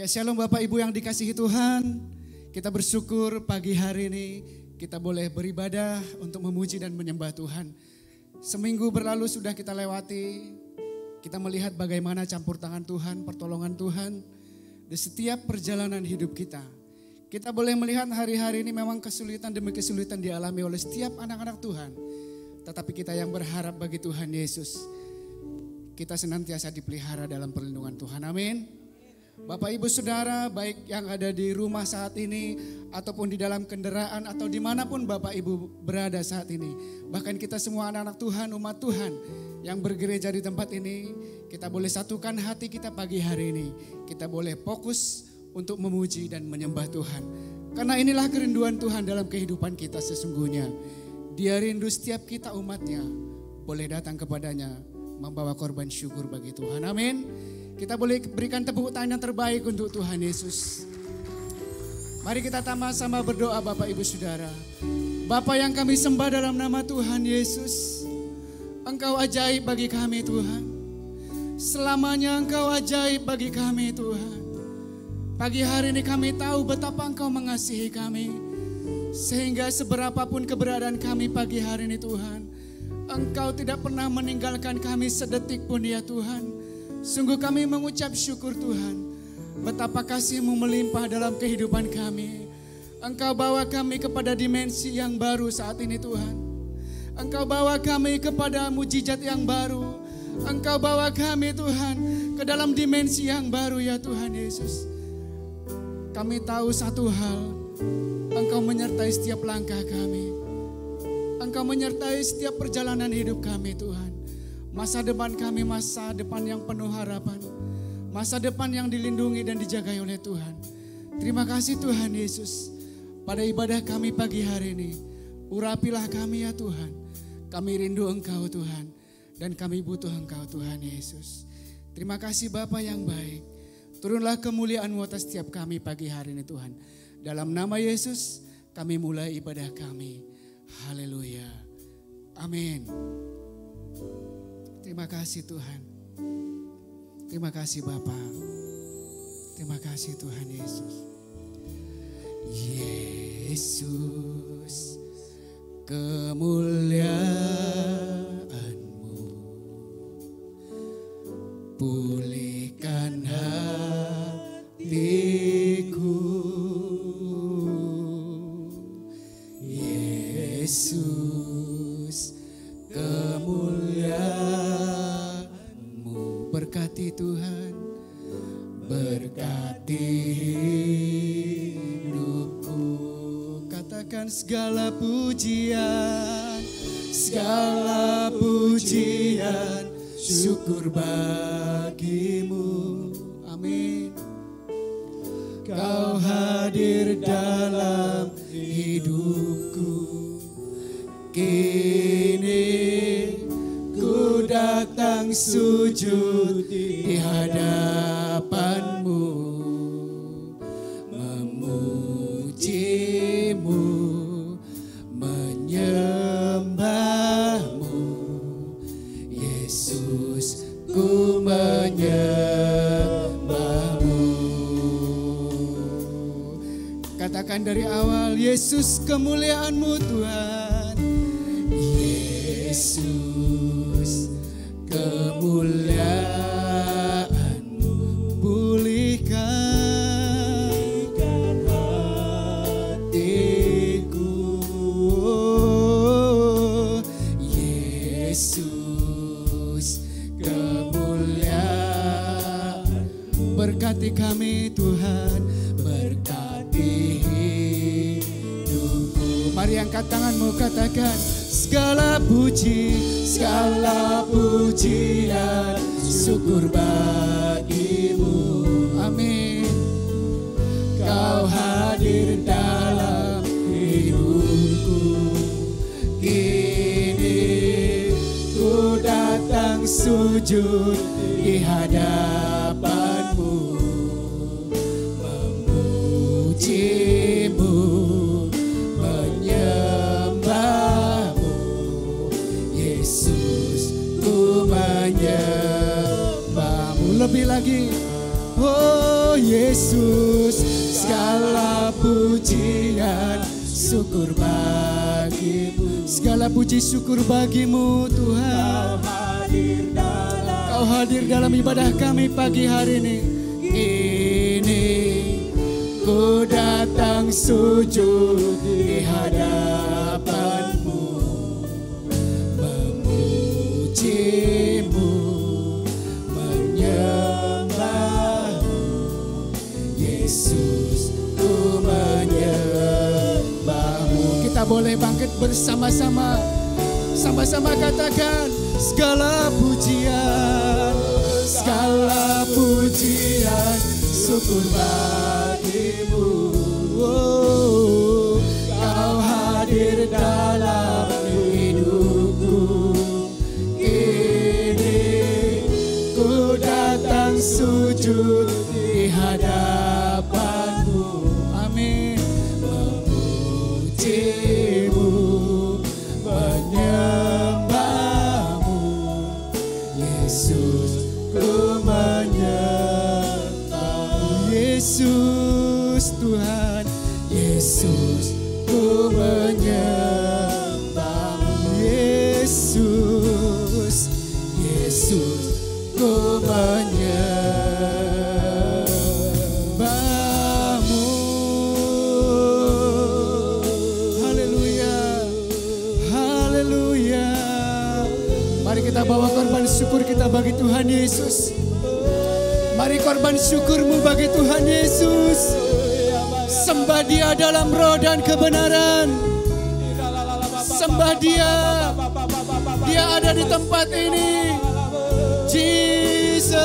Ya shalom Bapak Ibu yang dikasihi Tuhan. Kita bersyukur pagi hari ini kita boleh beribadah untuk memuji dan menyembah Tuhan. Seminggu berlalu sudah kita lewati. Kita melihat bagaimana campur tangan Tuhan, pertolongan Tuhan di setiap perjalanan hidup kita. Kita boleh melihat hari-hari ini memang kesulitan demi kesulitan dialami oleh setiap anak-anak Tuhan. Tetapi kita yang berharap bagi Tuhan Yesus, kita senantiasa dipelihara dalam perlindungan Tuhan. Amin. Bapak Ibu Saudara, baik yang ada di rumah saat ini ataupun di dalam kendaraan atau dimanapun Bapak Ibu berada saat ini. Bahkan kita semua anak-anak Tuhan, umat Tuhan yang bergereja di tempat ini, kita boleh satukan hati kita pagi hari ini. Kita boleh fokus untuk memuji dan menyembah Tuhan. Karena inilah kerinduan Tuhan dalam kehidupan kita sesungguhnya. Dia rindu setiap kita umatnya boleh datang kepadanya membawa korban syukur bagi Tuhan. Amin. Kita boleh berikan tepuk tangan yang terbaik untuk Tuhan Yesus. Mari kita sama-sama berdoa Bapak Ibu Saudara. Bapa yang kami sembah dalam nama Tuhan Yesus. Engkau ajaib bagi kami Tuhan. Selamanya Engkau ajaib bagi kami Tuhan. Pagi hari ini kami tahu betapa Engkau mengasihi kami. Sehingga seberapapun keberadaan kami pagi hari ini Tuhan, Engkau tidak pernah meninggalkan kami sedetik pun ya Tuhan. Sungguh kami mengucap syukur Tuhan, betapa kasih-Mu melimpah dalam kehidupan kami. Engkau bawa kami kepada dimensi yang baru saat ini Tuhan. Engkau bawa kami kepada mujizat yang baru. Engkau bawa kami Tuhan ke dalam dimensi yang baru ya Tuhan Yesus. Kami tahu satu hal, Engkau menyertai setiap langkah kami. Engkau menyertai setiap perjalanan hidup kami Tuhan. Masa depan kami masa depan yang penuh harapan. Masa depan yang dilindungi dan dijagai oleh Tuhan. Terima kasih Tuhan Yesus. Pada ibadah kami pagi hari ini, urapilah kami ya Tuhan. Kami rindu Engkau Tuhan. Dan kami butuh Engkau Tuhan Yesus. Terima kasih Bapa yang baik. Turunlah kemuliaan-Mu atas setiap kami pagi hari ini Tuhan. Dalam nama Yesus kami mulai ibadah kami. Haleluya. Amin. Terima kasih Tuhan. Terima kasih Bapa. Terima kasih Tuhan Yesus. Yesus, kemuliaan-Mu pulihkan hatiku. Yesus, kemuliaan-Mu berkati Tuhan, berkati hidupku. Katakan segala pujian, syukur bagi-Mu. Amin. Kau hadir dalam hidupku. Kini ku datang sujud di hadapan-Mu, memuji-Mu, menyembah-Mu. Yesus, ku menyembah-Mu. Katakan dari awal, Yesus kemuliaan-Mu Tuhan. Yesus, kemuliaan-Mu pulihkan hatiku. Yesus, kemuliaan-Mu berkati kami Tuhan, berkati hidupku. Mari angkat tanganmu, katakan segala pujian, syukur bagi-Mu. Amin. Kau hadir dalam hidupku. Kini ku datang sujud di hadapan-Mu, memuji-Mu, menyembah-Mu. Yesus, ku menyembah-Mu. Lebih lagi, Oh Yesus, segala pujian syukur bagimu. Segala puji syukur bagimu Tuhan. Kau hadir dalam ibadah kami pagi hari ini. Ini ku datang sujud di hadapanmu, memujimu, menyembahmu. Yesus, ku menyembahmu. Kita boleh bangkit bersama-sama. Sama-sama katakan, segala pujian syukur bagimu. Oh, kau hadir dalam hidupku. Ini ku datang sujud di hadapanmu. Amin. Memujimu, menyembahmu. Yesus, ku menyembahmu. Yesus Tuhan, Yesus, ku menyembahmu. Yesus, Yesus, ku menyembahmu. Haleluya, haleluya. Mari kita bawa korban syukur kita bagi Tuhan Yesus. Mari korban syukurmu bagi Tuhan Yesus. Sembah Dia dalam roh dan kebenaran. Sembah Dia. Dia ada di tempat ini. Jesus.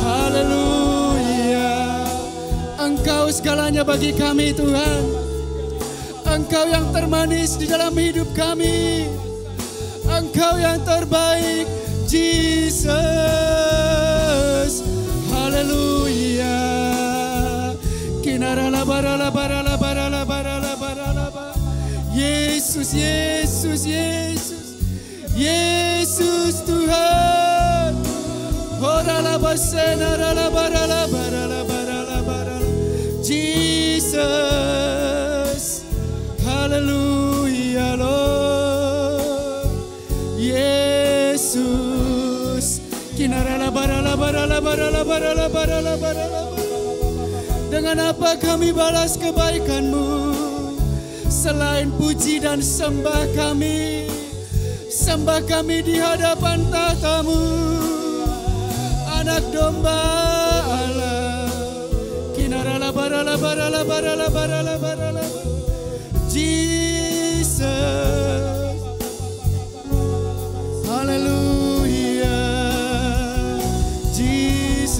Haleluya. Engkau segalanya bagi kami Tuhan. Engkau yang termanis di dalam hidup kami. Engkau yang terbaik, Jesus. Haleluya. Kinarala barala barala barala barala barala. Yesus, Yesus, Yesus. Yesus Tuhan. Orala basena rala barala barala barala barala. Jesus. Haleluya Lord. Yesus. Kinarala barala barala barala barala barala barala. Dengan apa kami balas kebaikan-Mu selain puji dan sembah kami? Sembah kami di hadapan tahta-Mu, Anak Domba Allah. Kinarala barala barala barala barala barala. Jesus. Hallelujah. Jesus.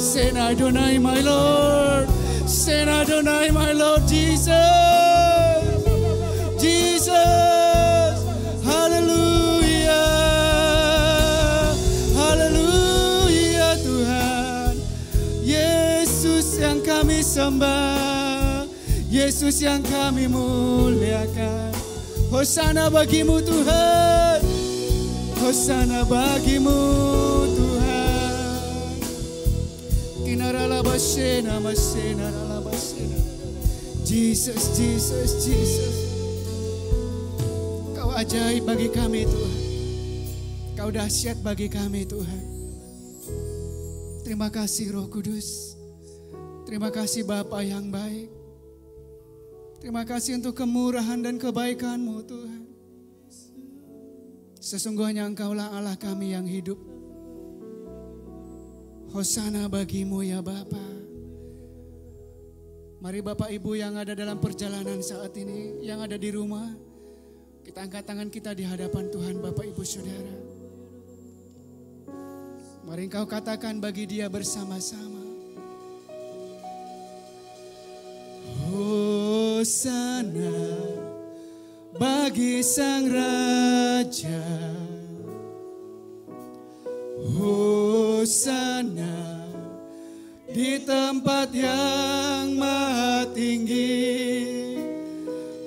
Sing Adonai my Lord. Sing Adonai my Lord Jesus. Jesus. Hallelujah. Hallelujah Tuhan. Yesus yang kami sembah. Yesus yang kami muliakan. Hosana bagimu Tuhan. Hosana bagimu Tuhan. Kinarala basena masena rala basena. Jesus, Jesus, Jesus. Kau ajaib bagi kami Tuhan. Kau dahsyat bagi kami Tuhan. Terima kasih Roh Kudus. Terima kasih Bapa yang baik. Terima kasih untuk kemurahan dan kebaikan-Mu Tuhan. Sesungguhnya Engkaulah Allah kami yang hidup. Hosana bagimu ya Bapa. Mari Bapak Ibu yang ada dalam perjalanan saat ini, yang ada di rumah, kita angkat tangan kita di hadapan Tuhan Bapak Ibu Saudara. Mari Engkau katakan bagi Dia bersama-sama. Hosana bagi Sang Raja. Hosana di tempat yang maha tinggi.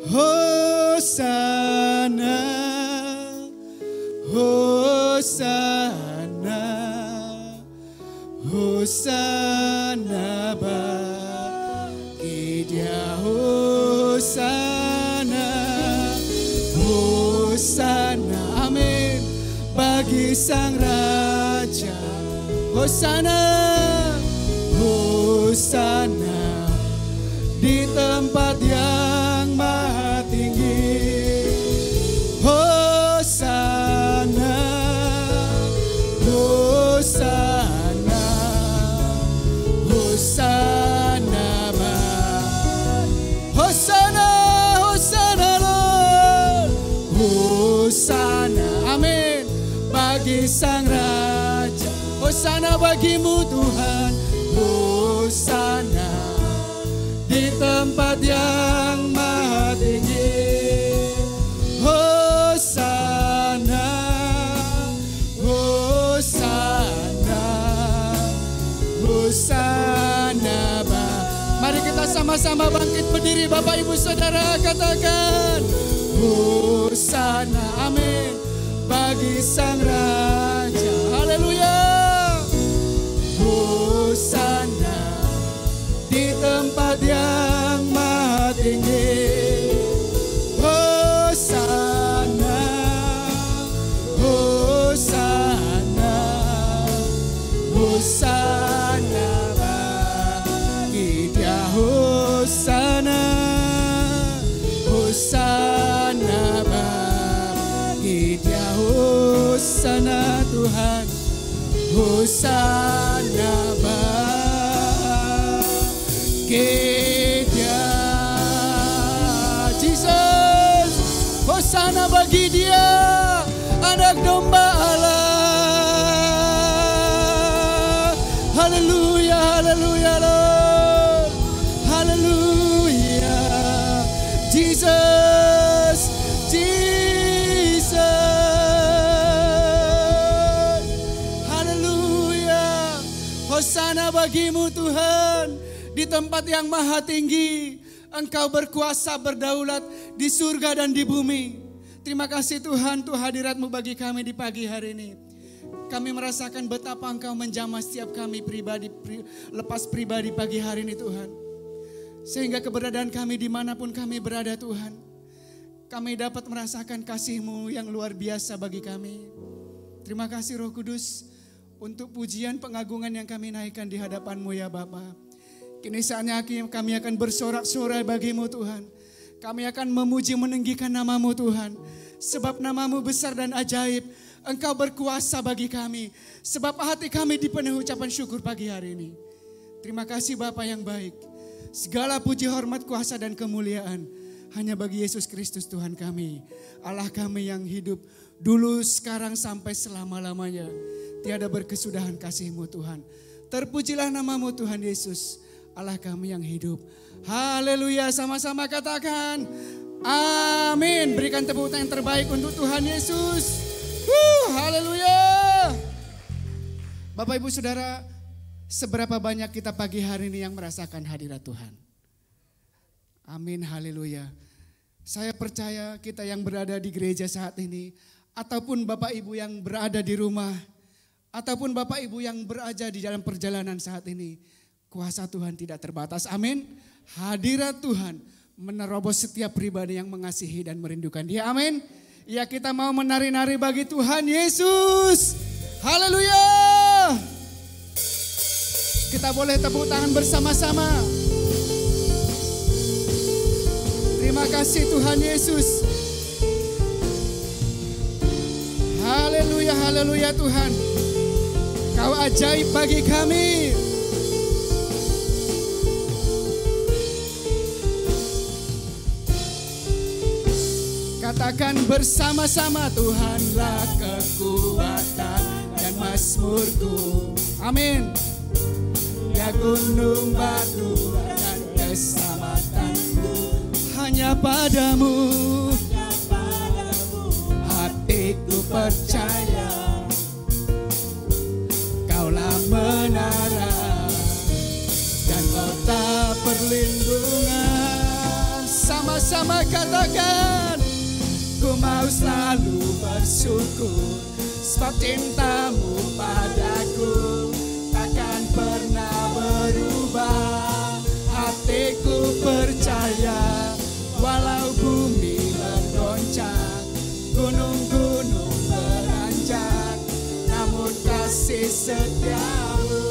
Hosana, Hosana Hosana bagi Dia, Hosana, Hosana, amin, bagi Sang Raja. Hosana, Hosana di tempat yang maha tinggi. Hosana, Hosana, Hosana, Hosana, Hosana Lord, Hosana, amin, bagi Sang Raja. Hosana bagimu Tuhan, Hosana di tempat yang maha tinggi. Hosana, Hosana, Hosana. Mari kita sama-sama bangkit berdiri, Bapak Ibu Saudara, katakan Hosana, amin, bagi Sang Raja. Haleluya. Hosana di tempat yang maha tinggi. Hosana, Hosana, Hosana bagi Dia. Hosana, Hosana bagi Dia. Hosana Tuhan, Hosana bagi Dia. Jesus, Hosana bagi Dia, Anak Domba Allah. Haleluya, haleluya Lord, haleluya. Jesus, Jesus, haleluya. Hosana bagimu Tuhan, di tempat yang maha tinggi. Engkau berkuasa berdaulat di surga dan di bumi. Terima kasih Tuhan untuk hadirat-Mu bagi kami di pagi hari ini. Kami merasakan betapa Engkau menjamah setiap kami pribadi, lepas pribadi pagi hari ini Tuhan. Sehingga keberadaan kami dimanapun kami berada Tuhan, kami dapat merasakan kasih-Mu yang luar biasa bagi kami. Terima kasih Roh Kudus untuk pujian pengagungan yang kami naikkan di hadapan-Mu ya Bapa. Kini saatnya kami akan bersorak-sorai bagi-Mu Tuhan. Kami akan memuji meninggikan nama-Mu Tuhan. Sebab nama-Mu besar dan ajaib. Engkau berkuasa bagi kami. Sebab hati kami dipenuhi ucapan syukur pagi hari ini. Terima kasih Bapa yang baik. Segala puji, hormat, kuasa dan kemuliaan hanya bagi Yesus Kristus Tuhan kami. Allah kami yang hidup dulu, sekarang, sampai selama-lamanya. Tiada berkesudahan kasih-Mu Tuhan. Terpujilah nama-Mu Tuhan Yesus, Allah kami yang hidup. Haleluya, sama-sama katakan amin. Berikan tepuk tangan yang terbaik untuk Tuhan Yesus. Haleluya. Bapak Ibu Saudara, seberapa banyak kita pagi hari ini yang merasakan hadirat Tuhan? Amin, haleluya. Saya percaya kita yang berada di gereja saat ini, ataupun Bapak Ibu yang berada di rumah, ataupun Bapak Ibu yang berada di dalam perjalanan saat ini, kuasa Tuhan tidak terbatas. Amin. Hadirat Tuhan menerobos setiap pribadi yang mengasihi dan merindukan Dia. Amin. Ya, kita mau menari-nari bagi Tuhan Yesus. Haleluya. Kita boleh tepuk tangan bersama-sama. Terima kasih Tuhan Yesus. Haleluya, haleluya Tuhan. Kau ajaib bagi kami. Katakan bersama-sama, Tuhanlah kekuatan dan mazmurku. Amin. Ya gunung batu dan keselamatanku, hanya padamu hatiku percaya. Kaulah menara dan kota perlindungan. Sama-sama katakan, ku mau selalu bersyukur sebab cintamu pada kasih setiamu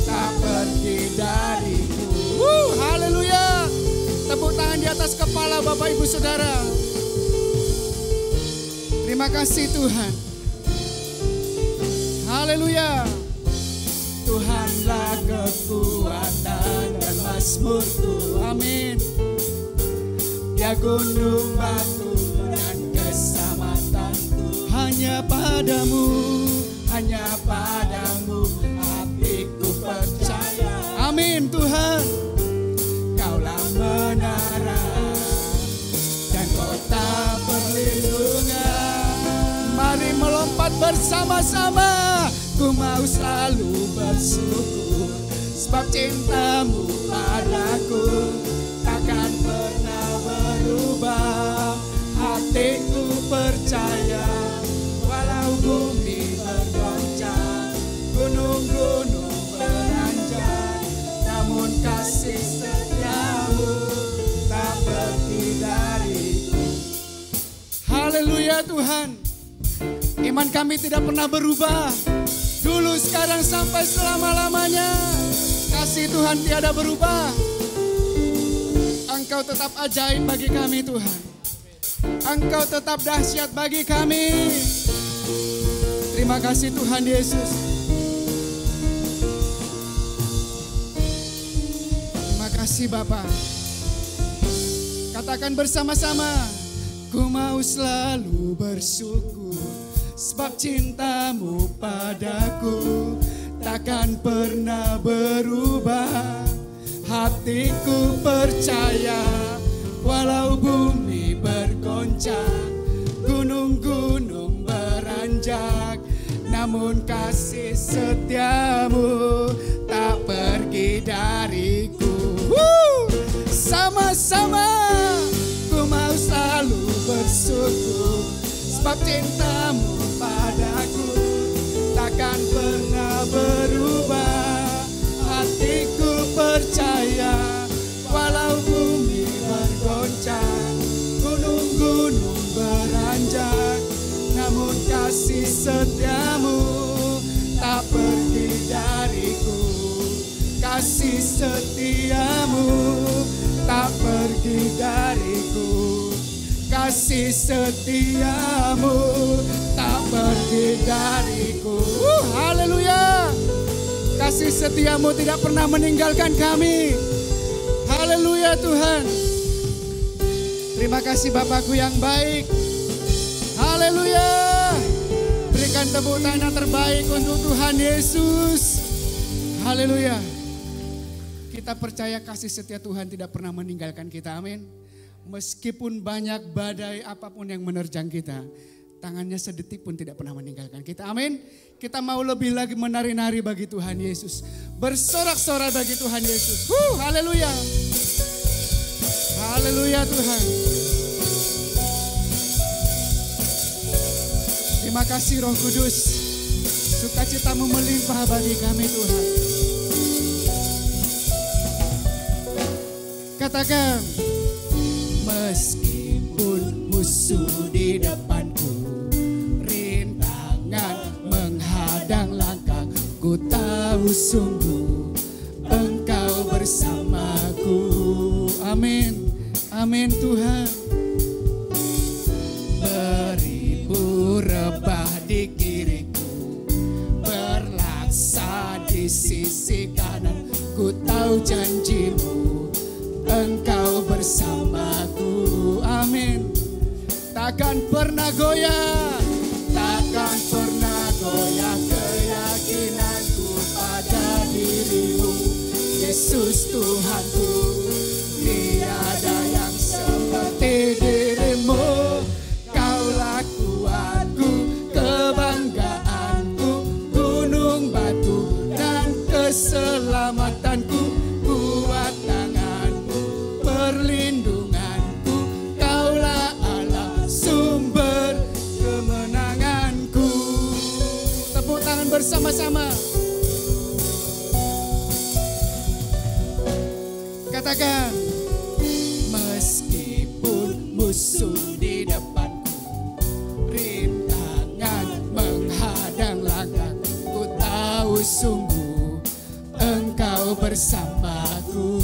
tak pergi dariku. Haleluya. Tepuk tangan di atas kepala Bapak Ibu Saudara. Terima kasih Tuhan. Haleluya. Tuhanlah kekuatan dan mazmurku. Amin. Ya gunung batu dan keselamatanku. Hanya padamu hatiku percaya. Amin Tuhan. Kaulah menara dan kota perlindungan. Mari melompat bersama-sama. Ku mau selalu bersyukur, sebab cintamu padaku takkan pernah berubah. Hatiku percaya, walau bumi bergoncang, gunung-gunung beranjak, namun kasih setiamu tak pergi dariku. Haleluya Tuhan. Iman kami tidak pernah berubah. Dulu, sekarang, sampai selama-lamanya. Kasih Tuhan tiada berubah. Engkau tetap ajaib bagi kami Tuhan. Engkau tetap dahsyat bagi kami. Terima kasih Tuhan Yesus. Terima kasih Bapa. Katakan bersama-sama. Ku mau selalu bersyukur, sebab cintamu padaku takkan pernah berubah. Hatiku percaya, walau bumi bergoncang, gunung-gunung beranjak, namun kasih setiamu tak pergi dariku. Sama-sama ku mau selalu bersyukur, sebab cintamu padaku takkan pernah berubah. Hatiku percaya, walau bumi bergoncang, gunung-gunung beranjak, namun kasih setiamu tak pergi dariku. Kasih setiamu tak pergi dariku. Kasih setiamu tak pergi dariku. Haleluya. Kasih setiamu tidak pernah meninggalkan kami. Haleluya Tuhan. Terima kasih Bapakku yang baik. Haleluya. Berikan tepuk tangan yang terbaik untuk Tuhan Yesus. Haleluya. Kita percaya kasih setia Tuhan tidak pernah meninggalkan kita. Amin. Meskipun banyak badai apapun yang menerjang kita, tangannya sedetik pun tidak pernah meninggalkan kita. Amin. Kita mau lebih lagi menari-nari bagi Tuhan Yesus. Bersorak-sorak bagi Tuhan Yesus. Haleluya. Haleluya Tuhan. Terima kasih Roh Kudus. Sukacitamu melimpah bagi kami Tuhan. Katakan. Meskipun musuh di depanku, rintangan menghadang langkah, ku tahu sungguh Engkau bersamaku. Amin, amin Tuhan. Beribu rebah di kiriku, berlaksa di sisi kanan, ku tahu janjimu Engkau bersamaku. Amin. Takkan pernah goyah, takkan pernah goyah keyakinanku pada dirimu, Yesus Tuhanku. Tiada yang seperti dirimu. Kaulah kuatku, kebanggaanku, gunung batu dan keselamatanku, kuat tanganmu, perlindunganku, Kaulah Allah, sumber kemenanganku. Tepuk tangan bersama-sama. Katakan, meskipun musuh di depanku, rintangan menghadang langkahku, ku sungguh Engkau bersamaku.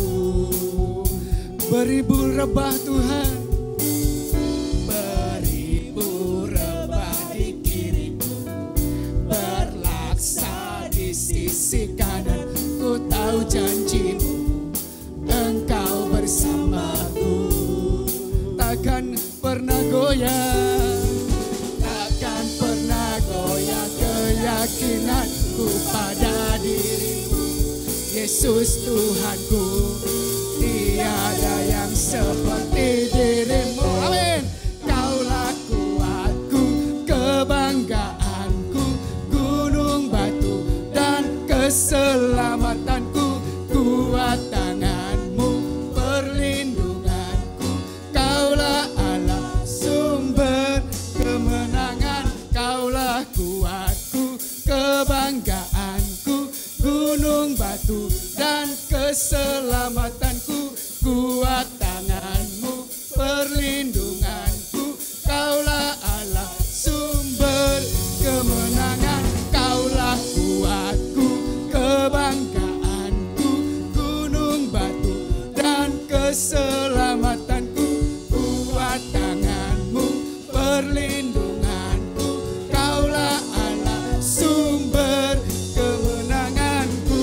Beribu rebah Tuhan, beribu rebah di kiriku, berlaksa di sisi kanan. Ku tahu janjimu, Engkau bersamaku. Takkan pernah goyah, takkan pernah goyah keyakinanku pada dirimu. Yesus Tuhanku, tiada yang seperti dirimu. Amin. Kaulah kuatku, kebanggaanku, gunung batu dan keselamatanku. Kuat tanganmu, perlindunganku. Kaulah Allah, sumber kemenangan. Kaulah kuatku, kebanggaanku, gunung batu dan keselamatanku. Kuat tanganmu, perlindunganku. Kaulah Allah, sumber kemenangan. Kaulah kuatku, kebanggaanku, gunung batu dan keselamatanku. Kuat tanganmu, perlindunganku. Kaulah Allah, sumber kemenanganku.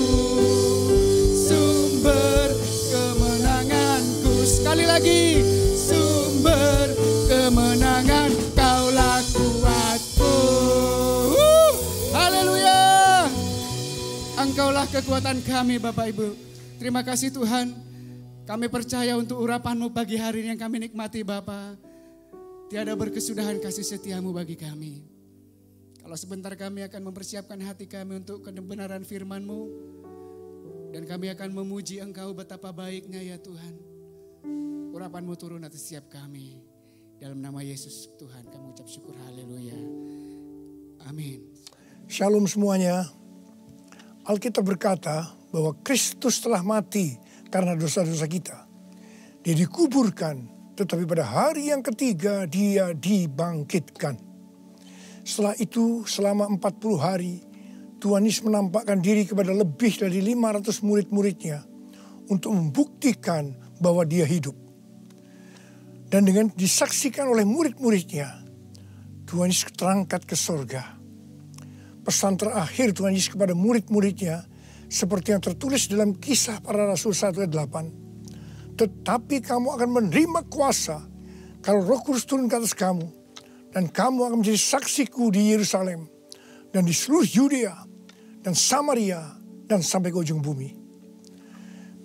Sumber kemenanganku. Sekali lagi, sumber kemenangan. Kaulah kuatku. Haleluya. Engkaulah kekuatan kami, Bapak Ibu. Terima kasih Tuhan. Kami percaya untuk urapan-Mu pagi hari ini yang kami nikmati, Bapa. Tiada berkesudahan kasih setiamu bagi kami. Kalau sebentar kami akan mempersiapkan hati kami untuk kebenaran firman-Mu. Dan kami akan memuji Engkau betapa baiknya ya Tuhan. Urapan-Mu turun atas setiap kami. Dalam nama Yesus Tuhan kami ucap syukur, haleluya. Amin. Shalom semuanya. Alkitab berkata bahwa Kristus telah mati karena dosa-dosa kita. Dia dikuburkan, tetapi pada hari yang ketiga dia dibangkitkan. Setelah itu selama 40 hari Tuhan Yesus menampakkan diri kepada lebih dari 500 murid-muridnya untuk membuktikan bahwa dia hidup. Dan dengan disaksikan oleh murid-muridnya, Tuhan Yesus terangkat ke sorga. Pesan terakhir Tuhan Yesus kepada murid-muridnya seperti yang tertulis dalam Kisah Para Rasul 1 ayat 8. Tetapi kamu akan menerima kuasa kalau Roh Kudus turun ke atas kamu, dan kamu akan menjadi saksiku di Yerusalem dan di seluruh Yudea dan Samaria dan sampai ke ujung bumi.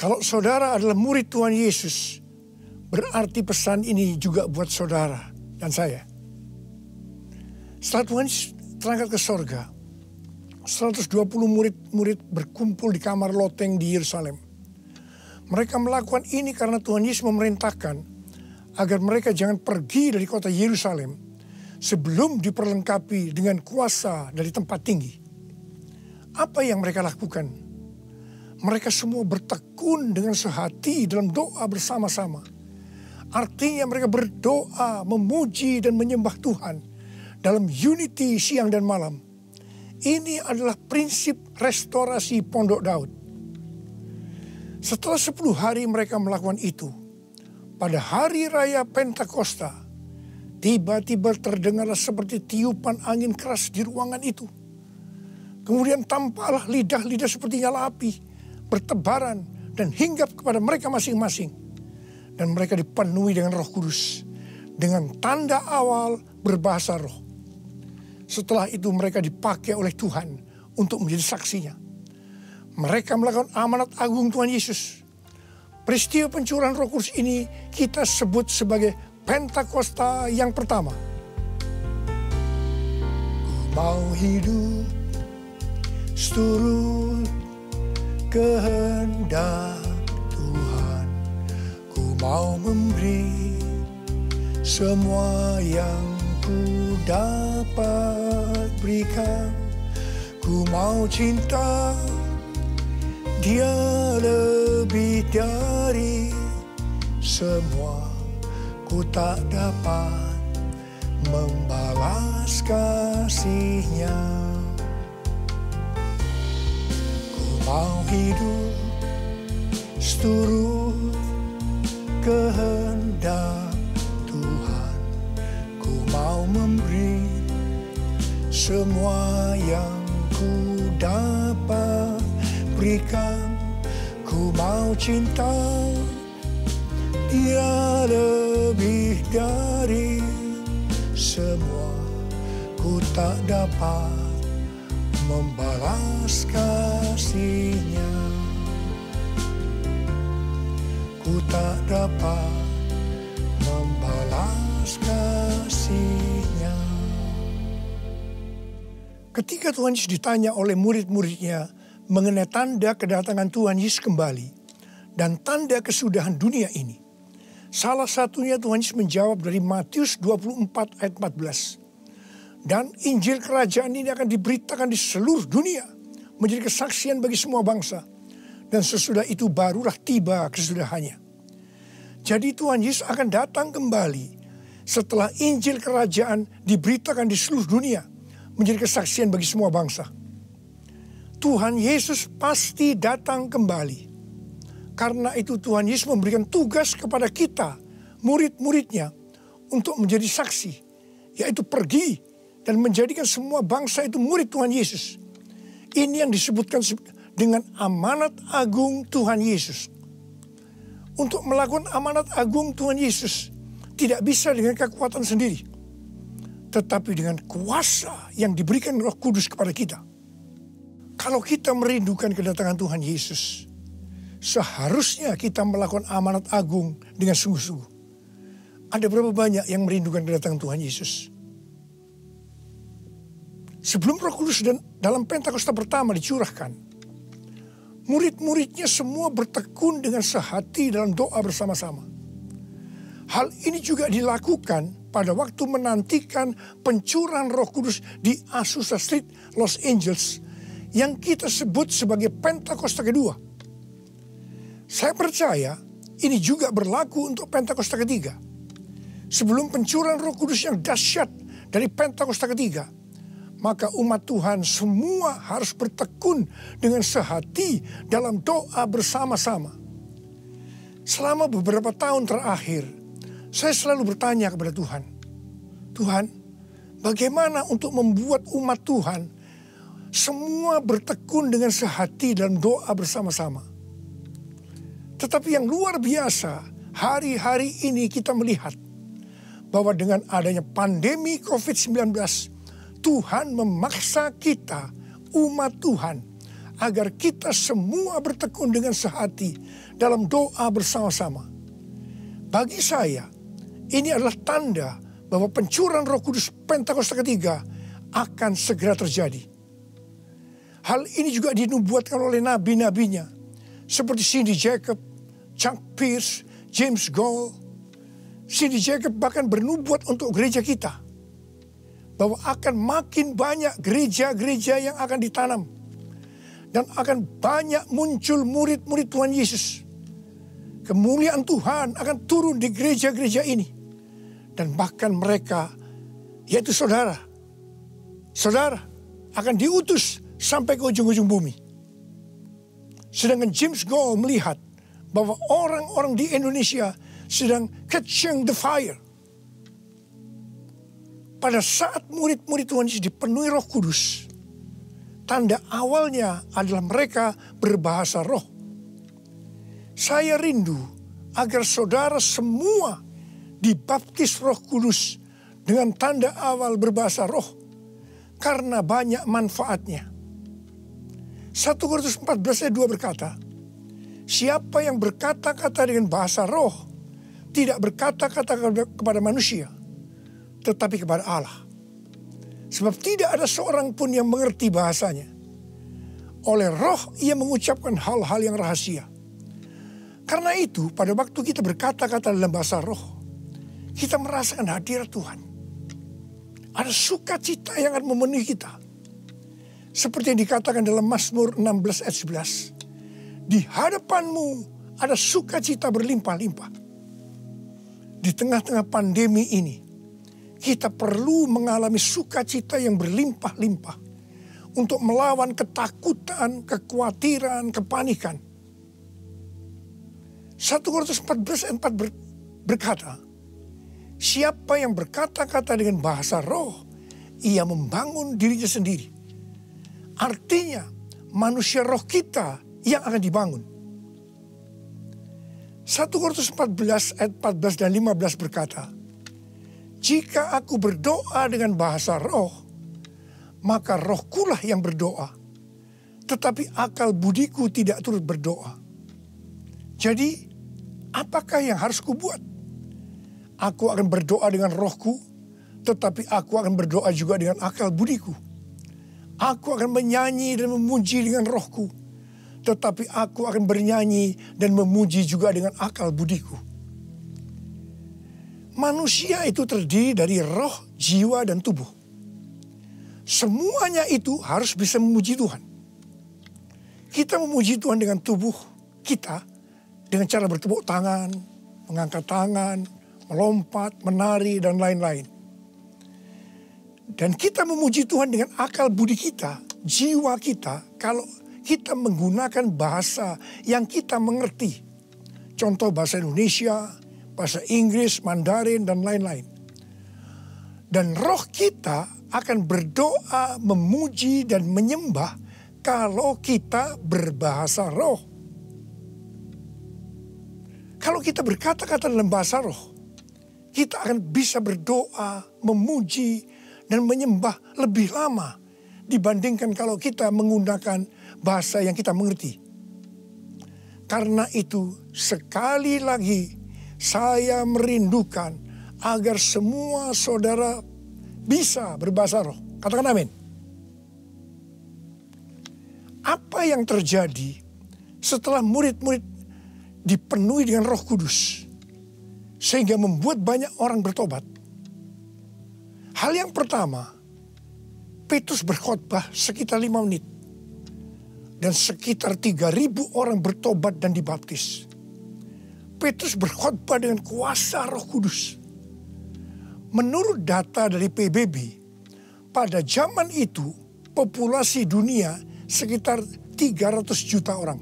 Kalau saudara adalah murid Tuhan Yesus, berarti pesan ini juga buat saudara dan saya. Setelah Tuhan Yesus terangkat ke sorga, 120 murid-murid berkumpul di kamar loteng di Yerusalem. Mereka melakukan ini karena Tuhan Yesus memerintahkan agar mereka jangan pergi dari kota Yerusalem sebelum diperlengkapi dengan kuasa dari tempat tinggi. Apa yang mereka lakukan? Mereka semua bertekun dengan sehati dalam doa bersama-sama. Artinya mereka berdoa, memuji dan menyembah Tuhan dalam unity siang dan malam. Ini adalah prinsip restorasi Pondok Daud. Setelah 10 hari mereka melakukan itu, pada hari raya Pentakosta, tiba-tiba terdengarlah seperti tiupan angin keras di ruangan itu. Kemudian tampaklah lidah-lidah seperti nyala api, bertebaran dan hinggap kepada mereka masing-masing. Dan mereka dipenuhi dengan Roh Kudus, dengan tanda awal berbahasa roh. Setelah itu mereka dipakai oleh Tuhan untuk menjadi saksinya. Mereka melakukan amanat agung Tuhan Yesus. Peristiwa pencurahan Roh Kudus ini kita sebut sebagai Pentakosta yang pertama. Ku mau hidup seturut kehendak Tuhan. Ku mau memberi semua yang ku dapat berikan. Ku mau cinta Dia lebih dari semua. Ku tak dapat membalas kasih-Nya. mau hidup seturut kehendak Tuhan. Ku mau memberi semua yang ku dapat berikan. Ku mau cinta Dia lebih dari semua. Ku tak dapat membalas kasih-Nya. Ku tak dapat membalas kasih-Nya. Ketika Tuhan Yesus ditanya oleh murid-muridnya mengenai tanda kedatangan Tuhan Yesus kembali dan tanda kesudahan dunia ini, salah satunya Tuhan Yesus menjawab dari Matius 24 ayat 14. Dan Injil kerajaan ini akan diberitakan di seluruh dunia, menjadi kesaksian bagi semua bangsa. Dan sesudah itu barulah tiba kesudahannya. Jadi Tuhan Yesus akan datang kembali setelah Injil kerajaan diberitakan di seluruh dunia, menjadi kesaksian bagi semua bangsa. Tuhan Yesus pasti datang kembali. Karena itu Tuhan Yesus memberikan tugas kepada kita, murid-muridnya, untuk menjadi saksi. Yaitu pergi dan menjadikan semua bangsa itu murid Tuhan Yesus. Ini yang disebutkan dengan amanat agung Tuhan Yesus. Untuk melakukan amanat agung Tuhan Yesus tidak bisa dengan kekuatan sendiri, tetapi dengan kuasa yang diberikan Roh Kudus kepada kita. Kalau kita merindukan kedatangan Tuhan Yesus, seharusnya kita melakukan amanat agung dengan sungguh-sungguh. Ada berapa banyak yang merindukan kedatangan Tuhan Yesus? Sebelum Roh Kudus dan dalam Pentakosta pertama dicurahkan, murid-muridnya semua bertekun dengan sehati dalam doa bersama-sama. Hal ini juga dilakukan pada waktu menantikan pencurahan Roh Kudus di Azusa Street, Los Angeles, yang kita sebut sebagai Pentakosta kedua. Saya percaya ini juga berlaku untuk Pentakosta ketiga. Sebelum pencurahan Roh Kudus yang dahsyat dari Pentakosta ketiga, maka umat Tuhan semua harus bertekun dengan sehati dalam doa bersama-sama. Selama beberapa tahun terakhir, saya selalu bertanya kepada Tuhan, Tuhan, bagaimana untuk membuat umat Tuhan semua bertekun dengan sehati dalam doa bersama-sama? Tetapi yang luar biasa, hari-hari ini kita melihat bahwa dengan adanya pandemi COVID-19, Tuhan memaksa kita, umat Tuhan, agar kita semua bertekun dengan sehati dalam doa bersama-sama. Bagi saya, ini adalah tanda bahwa pencurahan Roh Kudus Pentakosta ketiga akan segera terjadi. Hal ini juga dinubuatkan oleh nabi-nabinya, seperti Cindy Jacob, Chuck Pierce, James Goll. Cindy Jacob bahkan bernubuat untuk gereja kita, bahwa akan makin banyak gereja-gereja yang akan ditanam. Dan akan banyak muncul murid-murid Tuhan Yesus. Kemuliaan Tuhan akan turun di gereja-gereja ini. Dan bahkan mereka, yaitu saudara akan diutus sampai ke ujung-ujung bumi. Sedangkan James Goll melihat bahwa orang-orang di Indonesia sedang catching the fire. Pada saat murid-murid Tuhan Yesus dipenuhi Roh Kudus, tanda awalnya adalah mereka berbahasa roh. Saya rindu agar saudara semua dibaptis Roh Kudus dengan tanda awal berbahasa roh, karena banyak manfaatnya. 1 Korintus 14 ayat 2 berkata, siapa yang berkata-kata dengan bahasa roh tidak berkata-kata kepada manusia, tetapi kepada Allah. Sebab tidak ada seorang pun yang mengerti bahasanya. Oleh roh ia mengucapkan hal-hal yang rahasia. Karena itu pada waktu kita berkata-kata dalam bahasa roh, kita merasakan hadirat Tuhan. Ada sukacita yang akan memenuhi kita. Seperti yang dikatakan dalam Mazmur 16 ayat 11. Di hadapanmu ada sukacita berlimpah-limpah. Di tengah-tengah pandemi ini, kita perlu mengalami sukacita yang berlimpah-limpah untuk melawan ketakutan, kekhawatiran, kepanikan. 1 Korintus 14 ayat 4 berkata, siapa yang berkata-kata dengan bahasa roh, ia membangun dirinya sendiri. Artinya manusia roh kita yang akan dibangun. 1 Korintus 14 ayat 14 dan 15 berkata, jika aku berdoa dengan bahasa roh, maka rohkulah yang berdoa, tetapi akal budiku tidak turut berdoa. Jadi, apakah yang harus kubuat? Aku akan berdoa dengan rohku, tetapi aku akan berdoa juga dengan akal budiku. Aku akan menyanyi dan memuji dengan rohku, tetapi aku akan bernyanyi dan memuji juga dengan akal budiku. Manusia itu terdiri dari roh, jiwa, dan tubuh. Semuanya itu harus bisa memuji Tuhan. Kita memuji Tuhan dengan tubuh kita, dengan cara bertepuk tangan, mengangkat tangan, melompat, menari, dan lain-lain. Dan kita memuji Tuhan dengan akal budi kita, jiwa kita, kalau kita menggunakan bahasa yang kita mengerti. Contoh bahasa Indonesia, bahasa Inggris, Mandarin, dan lain-lain. Dan roh kita akan berdoa, memuji, dan menyembah kalau kita berbahasa roh. Kalau kita berkata-kata dalam bahasa roh, kita akan bisa berdoa, memuji, dan menyembah lebih lama dibandingkan kalau kita menggunakan bahasa yang kita mengerti. Karena itu, sekali lagi saya merindukan agar semua saudara bisa berbahasa roh. Katakan amin. Apa yang terjadi setelah murid-murid dipenuhi dengan Roh Kudus sehingga membuat banyak orang bertobat? Hal yang pertama, Petrus berkhotbah sekitar 5 menit dan sekitar 3.000 orang bertobat dan dibaptis. Petrus berkhotbah dengan kuasa Roh Kudus. Menurut data dari PBB, pada zaman itu populasi dunia sekitar 300 juta orang.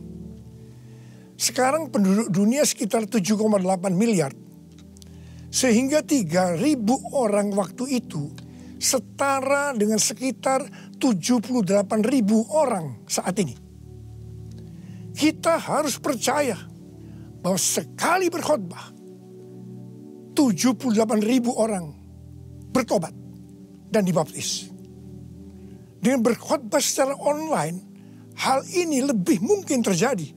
Sekarang penduduk dunia sekitar 7,8 miliar. Sehingga 3.000 orang waktu itu setara dengan sekitar 78.000 orang saat ini. Kita harus percaya bahwa sekali berkhotbah 78.000 orang bertobat dan dibaptis. Dengan berkhotbah secara online, hal ini lebih mungkin terjadi.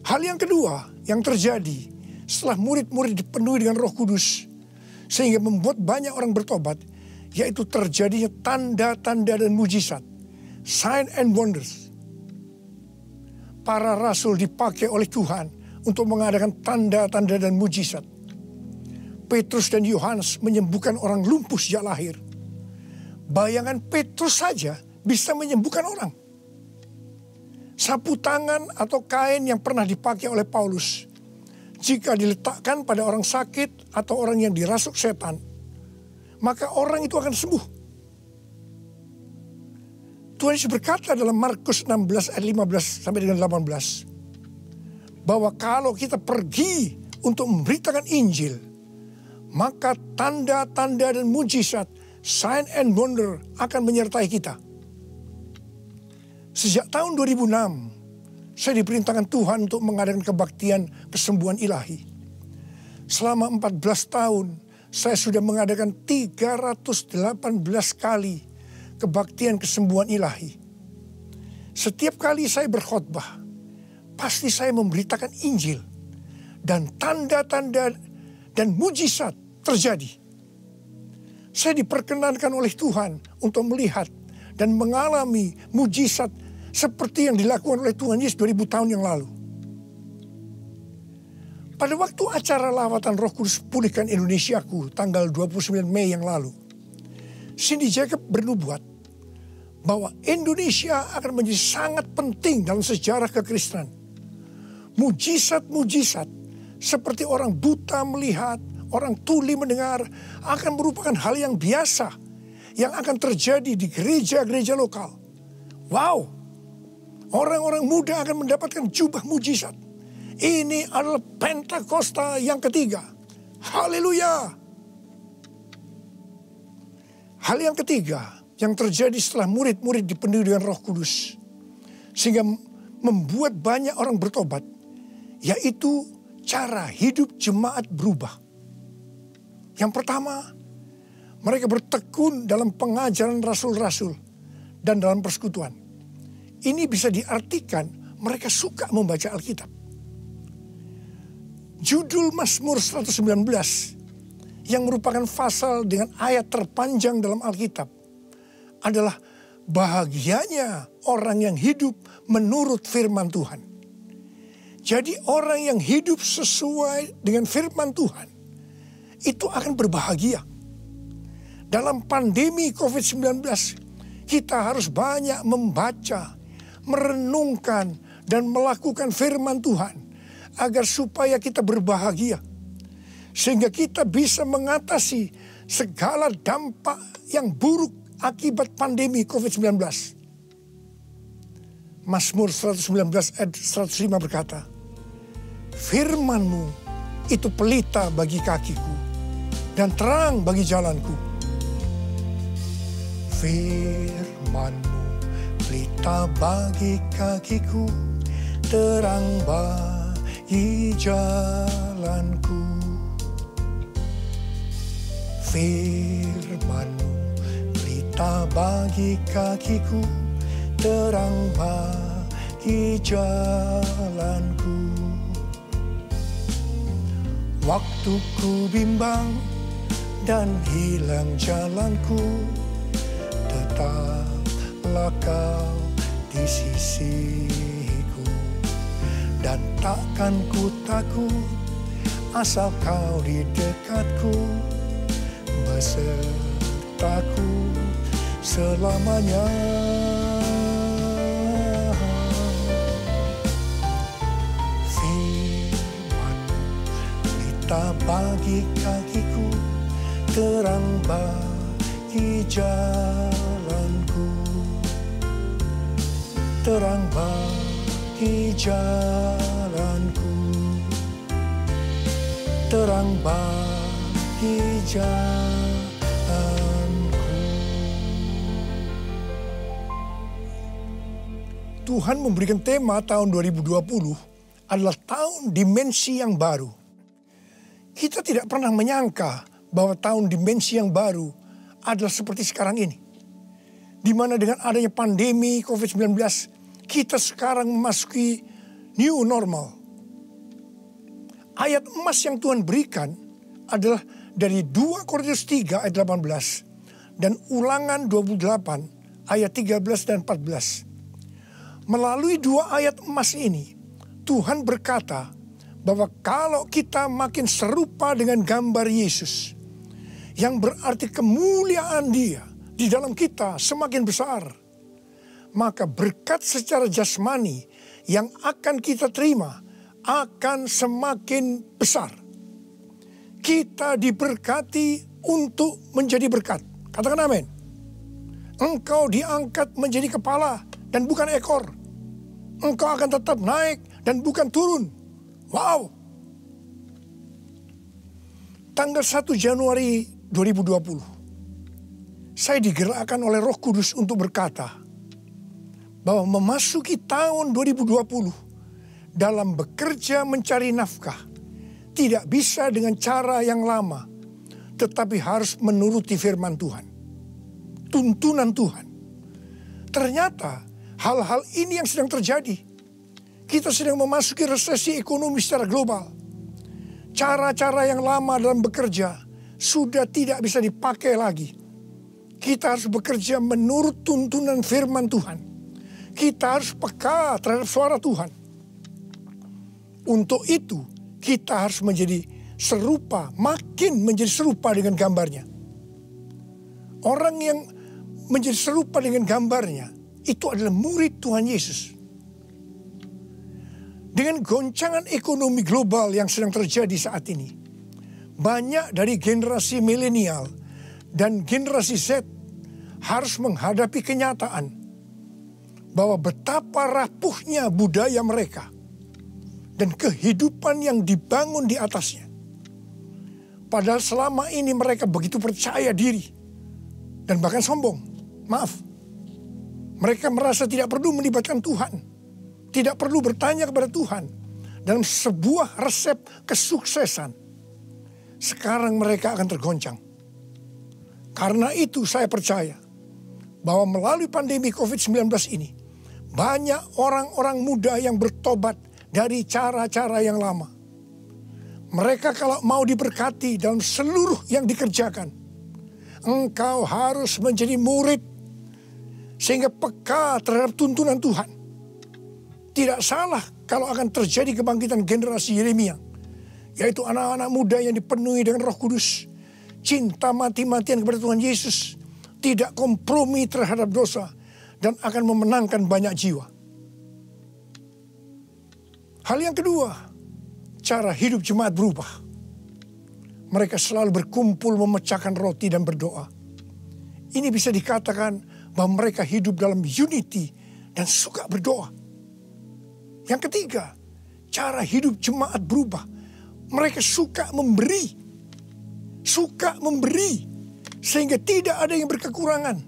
Hal yang kedua yang terjadi setelah murid-murid dipenuhi dengan Roh Kudus sehingga membuat banyak orang bertobat, yaitu terjadinya tanda-tanda dan mujizat, sign and wonders. Para rasul dipakai oleh Tuhan untuk mengadakan tanda-tanda dan mujizat. Petrus dan Yohanes menyembuhkan orang lumpuh sejak lahir. Bayangan Petrus saja bisa menyembuhkan orang. Sapu tangan atau kain yang pernah dipakai oleh Paulus, jika diletakkan pada orang sakit atau orang yang dirasuk setan, maka orang itu akan sembuh. Tuhan Yesus berkata dalam Markus 16 ayat 15 sampai dengan 18, bahwa kalau kita pergi untuk memberitakan Injil, maka tanda-tanda dan mujizat, sign and wonder akan menyertai kita. Sejak tahun 2006, saya diperintahkan Tuhan untuk mengadakan kebaktian kesembuhan ilahi. Selama 14 tahun, saya sudah mengadakan 318 kali kebaktian kesembuhan ilahi. Setiap kali saya berkhotbah, pasti saya memberitakan Injil. Dan tanda-tanda dan mujizat terjadi. Saya diperkenankan oleh Tuhan untuk melihat dan mengalami mujizat seperti yang dilakukan oleh Tuhan Yesus 2000 tahun yang lalu. Pada waktu acara lawatan Roh Kudus Pulihkan Indonesiaku tanggal 29 Mei yang lalu, Cindy Jacob bernubuat bahwa Indonesia akan menjadi sangat penting dalam sejarah kekristenan. Mujizat-mujizat seperti orang buta melihat, orang tuli mendengar akan merupakan hal yang biasa yang akan terjadi di gereja-gereja lokal. Wow, orang-orang muda akan mendapatkan jubah mujizat. Ini adalah Pentakosta yang ketiga. Haleluya. Hal yang ketiga yang terjadi setelah murid-murid dipenuhi dengan Roh Kudus, sehingga membuat banyak orang bertobat, yaitu cara hidup jemaat berubah. Yang pertama, mereka bertekun dalam pengajaran rasul-rasul dan dalam persekutuan. Ini bisa diartikan mereka suka membaca Alkitab. Judul Mazmur 119 yang merupakan pasal dengan ayat terpanjang dalam Alkitab adalah bahagianya orang yang hidup menurut firman Tuhan. Jadi orang yang hidup sesuai dengan firman Tuhan itu akan berbahagia. Dalam pandemi COVID-19 kita harus banyak membaca, merenungkan dan melakukan firman Tuhan agar supaya kita berbahagia. Sehingga kita bisa mengatasi segala dampak yang buruk akibat pandemi COVID-19. Mazmur 119 ayat 105 berkata, "Firman-Mu itu pelita bagi kakiku dan terang bagi jalanku." Firman-Mu pelita bagi kakiku, terang bagi jalanku. Firman-Mu pelita bagi kakiku, terang bagi jalanku. Waktu ku bimbang dan hilang jalanku, tetaplah Kau di sisiku. Dan takkan ku takut asal Kau di dekatku, besertaku selamanya. Firman-Mu pelita bagi kakiku, terang bagi jalanku. Terang bagi jalanku, terang bagi jalanku. Tuhan memberikan tema tahun 2020 adalah tahun dimensi yang baru. Kita tidak pernah menyangka bahwa tahun dimensi yang baru adalah seperti sekarang ini. Di mana dengan adanya pandemi COVID-19, kita sekarang memasuki new normal. Ayat emas yang Tuhan berikan adalah dari 2 Korintus 3 ayat 18 dan Ulangan 28 ayat 13 dan 14. Melalui dua ayat emas ini, Tuhan berkata bahwa kalau kita makin serupa dengan gambar Yesus, yang berarti kemuliaan Dia di dalam kita semakin besar, maka berkat secara jasmani yang akan kita terima akan semakin besar. Kita diberkati untuk menjadi berkat. Katakan amin. Engkau diangkat menjadi kepala dan bukan ekor. Engkau akan tetap naik dan bukan turun. Wow. Tanggal 1 Januari 2020. Saya digerakkan oleh Roh Kudus untuk berkata bahwa memasuki tahun 2020 dalam bekerja mencari nafkah tidak bisa dengan cara yang lama, tetapi harus menuruti firman Tuhan, tuntunan Tuhan. Ternyata hal-hal ini yang sedang terjadi. Kita sedang memasuki resesi ekonomi secara global. Cara-cara yang lama dalam bekerja sudah tidak bisa dipakai lagi. Kita harus bekerja menurut tuntunan firman Tuhan. Kita harus peka terhadap suara Tuhan. Untuk itu kita harus menjadi serupa, makin menjadi serupa dengan gambarnya. Orang yang menjadi serupa dengan gambarnya itu adalah murid Tuhan Yesus. Dengan goncangan ekonomi global yang sedang terjadi saat ini, banyak dari generasi milenial dan generasi Z harus menghadapi kenyataan bahwa betapa rapuhnya budaya mereka dan kehidupan yang dibangun di atasnya. Padahal selama ini mereka begitu percaya diri dan bahkan sombong. Maaf, mereka merasa tidak perlu melibatkan Tuhan, tidak perlu bertanya kepada Tuhan dalam sebuah resep kesuksesan. Sekarang mereka akan tergoncang. Karena itu saya percaya bahwa melalui pandemi COVID-19 ini, banyak orang-orang muda yang bertobat dari cara-cara yang lama. Mereka kalau mau diberkati dalam seluruh yang dikerjakan, engkau harus menjadi murid sehingga peka terhadap tuntunan Tuhan. Tidak salah kalau akan terjadi kebangkitan generasi Yeremia, yaitu anak-anak muda yang dipenuhi dengan Roh Kudus, cinta mati-matian kepada Tuhan Yesus, tidak kompromi terhadap dosa, dan akan memenangkan banyak jiwa. Hal yang kedua, cara hidup jemaat berubah. Mereka selalu berkumpul memecahkan roti dan berdoa. Ini bisa dikatakan bahwa mereka hidup dalam unity dan suka berdoa. Yang ketiga, cara hidup jemaat berubah. Mereka suka memberi. Suka memberi sehingga tidak ada yang berkekurangan.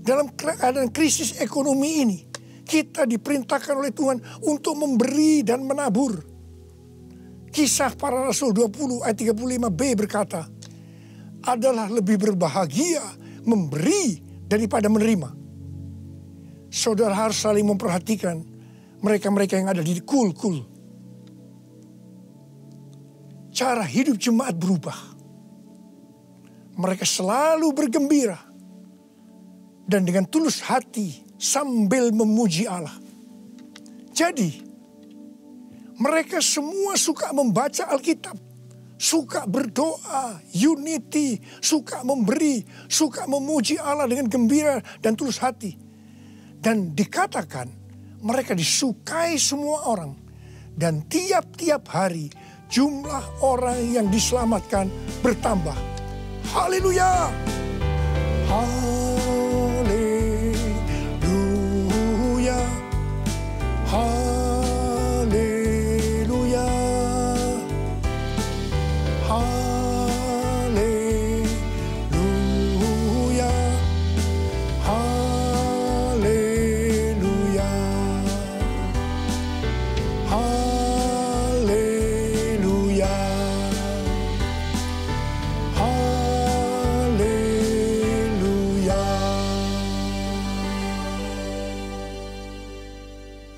Dalam keadaan krisis ekonomi ini, kita diperintahkan oleh Tuhan untuk memberi dan menabur. Kisah Para Rasul 20 ayat 35b berkata, adalah lebih berbahagia memberi daripada menerima. Saudara harus saling memperhatikan mereka-mereka yang ada di kul-kul. Cara hidup jemaat berubah. Mereka selalu bergembira dan dengan tulus hati sambil memuji Allah. Jadi, mereka semua suka membaca Alkitab, suka berdoa, unity, suka memberi, suka memuji Allah dengan gembira dan tulus hati. Dan dikatakan mereka disukai semua orang, dan tiap-tiap hari jumlah orang yang diselamatkan bertambah. Haleluya! Haleluya! Haleluya! Haleluya! Haleluya! Haleluya!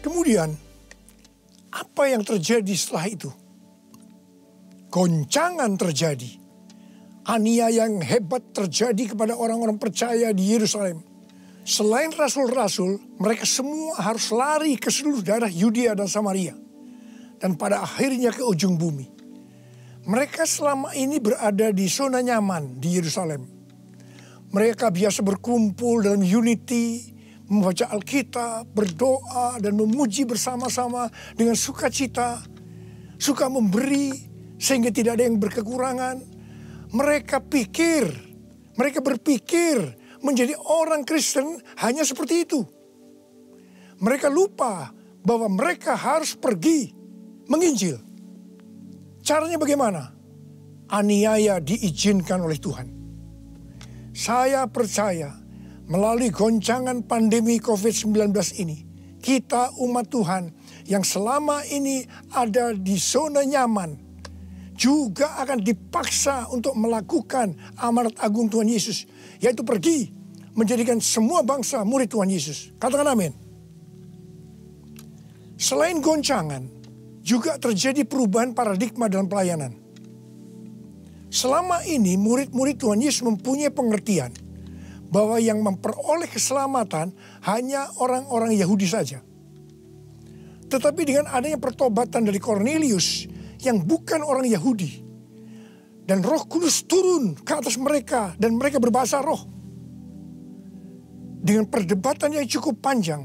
Kemudian, apa yang terjadi setelah itu? Goncangan terjadi. Aniaya yang hebat terjadi kepada orang-orang percaya di Yerusalem. Selain rasul-rasul, mereka semua harus lari ke seluruh daerah Yudea dan Samaria. Dan pada akhirnya ke ujung bumi. Mereka selama ini berada di zona nyaman di Yerusalem. Mereka biasa berkumpul dalam unity, membaca Alkitab, berdoa, dan memuji bersama-sama dengan sukacita. Suka memberi sehingga tidak ada yang berkekurangan. Mereka berpikir menjadi orang Kristen hanya seperti itu. Mereka lupa bahwa mereka harus pergi menginjil. Caranya bagaimana? Aniaya diizinkan oleh Tuhan. Saya percaya melalui goncangan pandemi COVID-19 ini, kita umat Tuhan yang selama ini ada di zona nyaman juga akan dipaksa untuk melakukan amanat agung Tuhan Yesus, yaitu pergi menjadikan semua bangsa murid Tuhan Yesus. Katakan amin. Selain goncangan, juga terjadi perubahan paradigma dalam pelayanan. Selama ini murid-murid Tuhan Yesus mempunyai pengertian bahwa yang memperoleh keselamatan hanya orang-orang Yahudi saja. Tetapi dengan adanya pertobatan dari Kornelius yang bukan orang Yahudi, dan Roh Kudus turun ke atas mereka dan mereka berbahasa roh. Dengan perdebatan yang cukup panjang,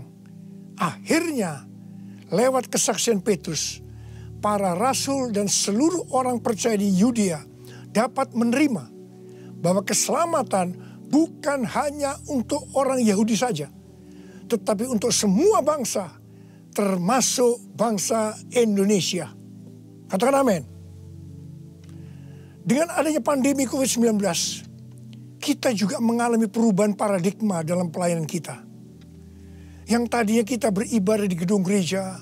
akhirnya lewat kesaksian Petrus, para rasul dan seluruh orang percaya di Yudea dapat menerima bahwa keselamatan bukan hanya untuk orang Yahudi saja, tetapi untuk semua bangsa, termasuk bangsa Indonesia. Katakan amin. Dengan adanya pandemi COVID-19, kita juga mengalami perubahan paradigma dalam pelayanan kita. Yang tadinya kita beribadah di gedung gereja,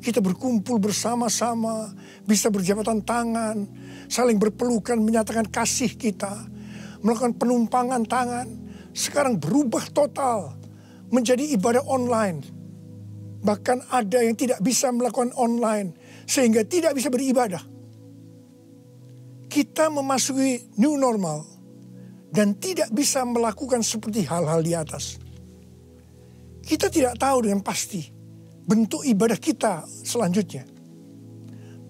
kita berkumpul bersama-sama, bisa berjabatan tangan, saling berpelukan, menyatakan kasih kita, melakukan penumpangan tangan. Sekarang berubah total menjadi ibadah online. Bahkan ada yang tidak bisa melakukan online sehingga tidak bisa beribadah. Kita memasuki new normal dan tidak bisa melakukan seperti hal-hal di atas. Kita tidak tahu dengan pasti bentuk ibadah kita selanjutnya.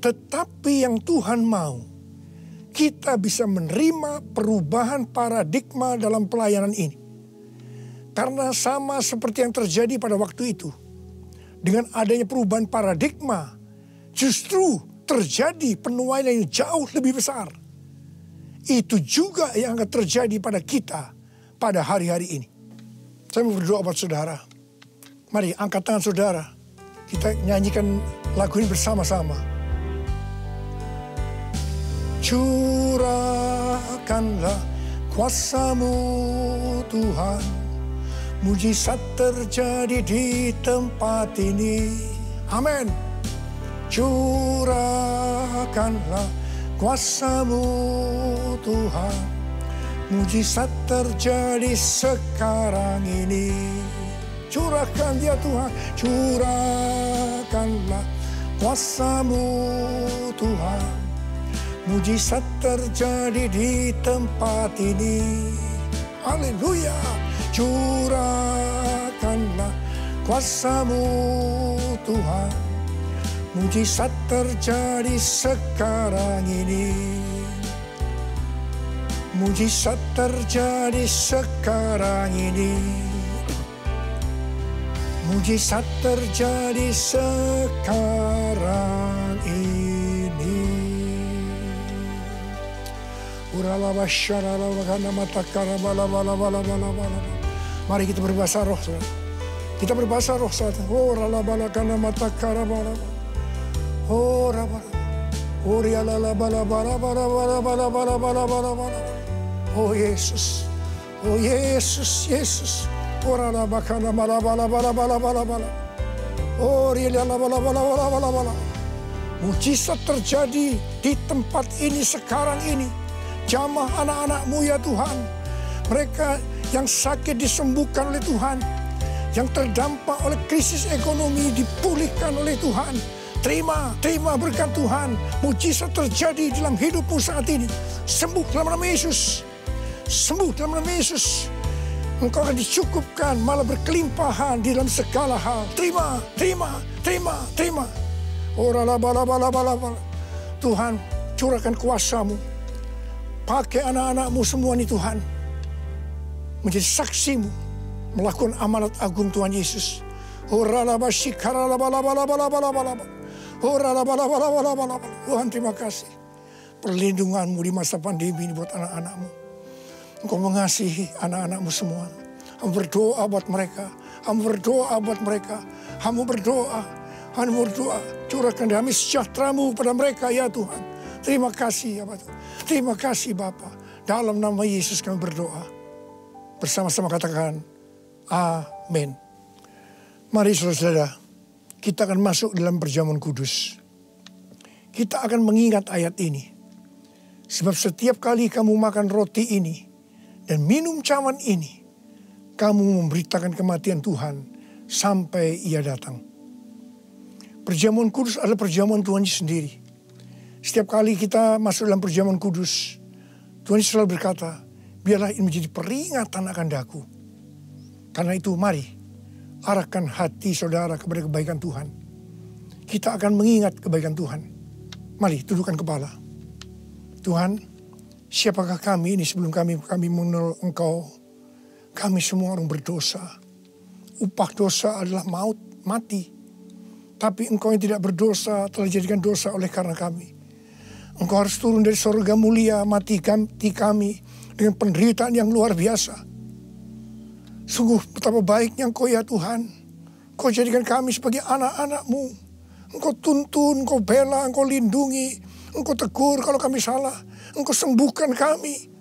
Tetapi yang Tuhan mau, kita bisa menerima perubahan paradigma dalam pelayanan ini. Karena sama seperti yang terjadi pada waktu itu. Dengan adanya perubahan paradigma, justru terjadi penuaian yang jauh lebih besar. Itu juga yang akan terjadi pada kita pada hari-hari ini. Saya mau berdoa buat saudara. Mari angkat tangan saudara. Kita nyanyikan lagu ini bersama-sama. Curahkanlah kuasa-Mu Tuhan. Mujizat terjadi di tempat ini. Amin. Curahkanlah kuasa-Mu Tuhan. Mujizat terjadi sekarang ini. Curahkan ya Tuhan. Curahkanlah kuasa-Mu Tuhan. Mujizat terjadi di tempat ini. Haleluya. Curahkanlah kuasa-Mu Tuhan. Mujizat terjadi sekarang ini. Mujizat terjadi sekarang ini. Mujizat terjadi sekarang ini. Mari kita berbahasa roh. Kita berbahasa roh saat. Oh ralabala kana mata karabala. Oh rabala. Oh rialala bala bala bala bala bala bala bala bala bala. Oh Yesus. Oh Yesus, Yesus. Oh ralaba kana bala bala bala bala bala bala. Oh rialala bala bala bala bala bala. Mujizat terjadi di tempat ini sekarang ini. Jamah anak-anak-Mu ya Tuhan. Mereka yang sakit disembuhkan oleh Tuhan. Yang terdampak oleh krisis ekonomi dipulihkan oleh Tuhan. Terima berkat Tuhan. Mujizat terjadi dalam hidupmu saat ini. Sembuh dalam nama Yesus. Sembuh dalam nama Yesus. Engkau akan dicukupkan, malah berkelimpahan di dalam segala hal. Terima. Tuhan, curahkan kuasa-Mu. Pakai anak-anak-Mu semua ini Tuhan. Menjadi saksi-Mu. Melakukan amanat agung Tuhan Yesus. Tuhan terima kasih. Perlindungan-Mu di masa pandemi ini buat anak-anak-Mu. Engkau mengasihi anak-anak-Mu semua. Kamu berdoa buat mereka. Kamu berdoa buat mereka. Kamu berdoa. Curahkan damai sejahtera-Mu pada mereka ya Tuhan. Terima kasih ya Bapak. Terima kasih Bapa. Dalam nama Yesus kami berdoa. Bersama-sama katakan amin. Mari saudara, kita akan masuk dalam perjamuan kudus. Kita akan mengingat ayat ini. Sebab setiap kali kamu makan roti ini dan minum cawan ini, kamu memberitakan kematian Tuhan sampai Ia datang. Perjamuan kudus adalah perjamuan Tuhan sendiri. Setiap kali kita masuk dalam perjamuan kudus, Tuhan Yesus selalu berkata, biarlah ini menjadi peringatan akan daku. Karena itu mari, arahkan hati saudara kepada kebaikan Tuhan. Kita akan mengingat kebaikan Tuhan. Mari, tundukkan kepala. Tuhan, siapakah kami ini sebelum kami mengenal Engkau? Kami semua orang berdosa. Upah dosa adalah maut, mati. Tapi Engkau yang tidak berdosa telah dijadikan dosa oleh karena kami. Engkau harus turun dari surga mulia, mati kami, dengan penderitaan yang luar biasa. Sungguh betapa baiknya Engkau ya Tuhan. Engkau jadikan kami sebagai anak-anak-Mu. Engkau tuntun, Engkau bela, Engkau lindungi. Engkau tegur kalau kami salah. Engkau sembuhkan kami.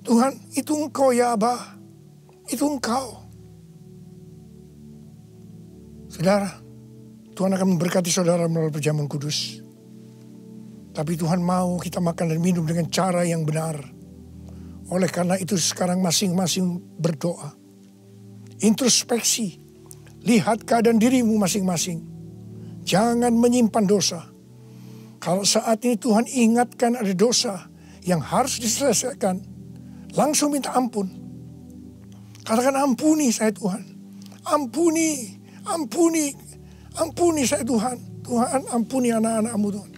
Tuhan, itu Engkau ya Abah. Itu Engkau. Saudara, Tuhan akan memberkati saudara melalui perjamuan kudus. Tapi Tuhan mau kita makan dan minum dengan cara yang benar. Oleh karena itu sekarang masing-masing berdoa. Introspeksi. Lihat keadaan dirimu masing-masing. Jangan menyimpan dosa. Kalau saat ini Tuhan ingatkan ada dosa yang harus diselesaikan, langsung minta ampun. Katakan, ampuni saya Tuhan. Ampuni, ampuni, ampuni saya Tuhan. Tuhan, ampuni anak-anak-Mu Tuhan.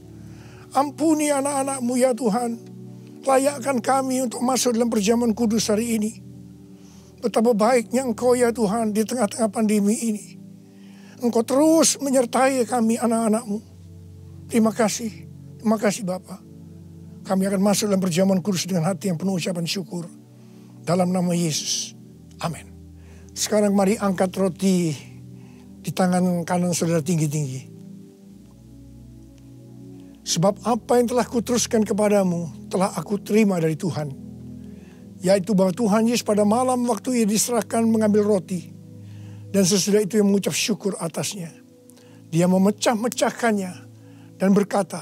Ampuni anak-anak-Mu ya Tuhan. Layakkan kami untuk masuk dalam perjamuan kudus hari ini. Betapa baiknya Engkau ya Tuhan di tengah-tengah pandemi ini. Engkau terus menyertai kami anak-anak-Mu. Terima kasih. Terima kasih Bapa. Kami akan masuk dalam perjamuan kudus dengan hati yang penuh ucapan syukur. Dalam nama Yesus. Amin. Sekarang mari angkat roti di tangan kanan saudara tinggi-tinggi. Sebab apa yang telah kuteruskan kepadamu telah aku terima dari Tuhan. Yaitu bahwa Tuhan Yesus pada malam waktu ia diserahkan mengambil roti. Dan sesudah itu ia mengucap syukur atasnya. Dia memecah-mecahkannya dan berkata,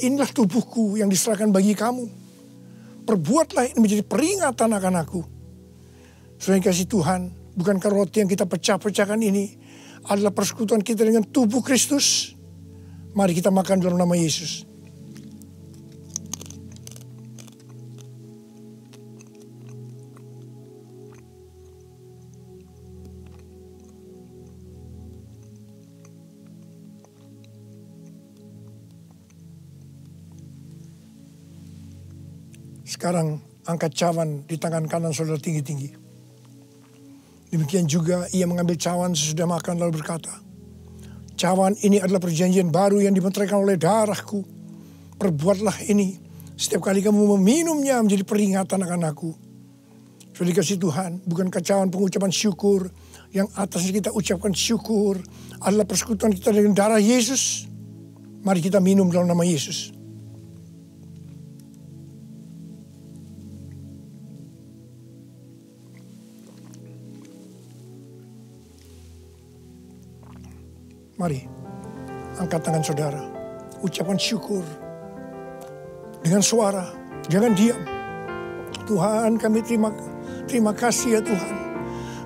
inilah tubuhku yang diserahkan bagi kamu. Perbuatlah ini menjadi peringatan akan aku. Saudara yang kasih Tuhan, bukankah roti yang kita pecah-pecahkan ini adalah persekutuan kita dengan tubuh Kristus? Mari kita makan dalam nama Yesus. Sekarang angkat cawan di tangan kanan saudara tinggi-tinggi. Demikian juga ia mengambil cawan sesudah makan lalu berkata, cawan ini adalah perjanjian baru yang dimeteraikan oleh darahku. Perbuatlah ini setiap kali kamu meminumnya menjadi peringatan akan aku. Sudah dikasih Tuhan, bukankah cawan pengucapan syukur yang atasnya kita ucapkan syukur adalah persekutuan kita dengan darah Yesus? Mari kita minum dalam nama Yesus. Mari, angkat tangan saudara. Ucapan syukur. Dengan suara. Jangan diam. Tuhan, kami terima kasih ya Tuhan.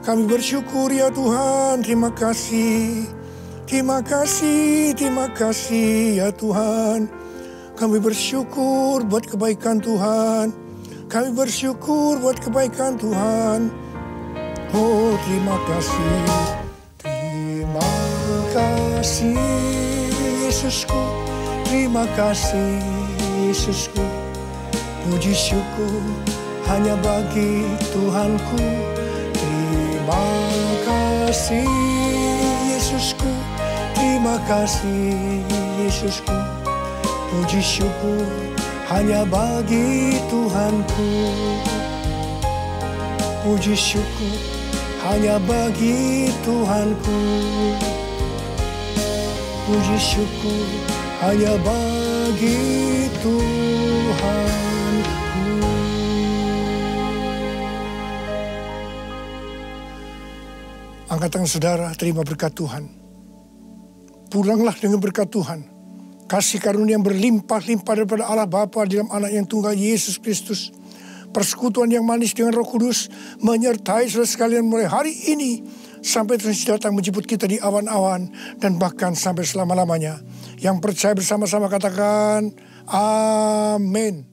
Kami bersyukur ya Tuhan. Terima kasih. Terima kasih. Terima kasih ya Tuhan. Kami bersyukur buat kebaikan Tuhan. Kami bersyukur buat kebaikan Tuhan. Oh, terima kasih. Terima kasih Yesusku, terima kasih Yesusku. Puji syukur hanya bagi Tuhanku. Terima kasih Yesusku, terima kasih Yesusku. Puji syukur hanya bagi Tuhanku. Puji syukur hanya bagi Tuhanku. Puji syukur hanya bagi Tuhanku. Angkat tangan saudara, terima berkat Tuhan. Pulanglah dengan berkat Tuhan. Kasih karunia yang berlimpah-limpah daripada Allah Bapa dalam anak yang tunggal Yesus Kristus. Persekutuan yang manis dengan Roh Kudus menyertai saudara sekalian mulai hari ini sampai terus datang menjemput kita di awan-awan dan bahkan sampai selama-lamanya. Yang percaya bersama-sama katakan amin.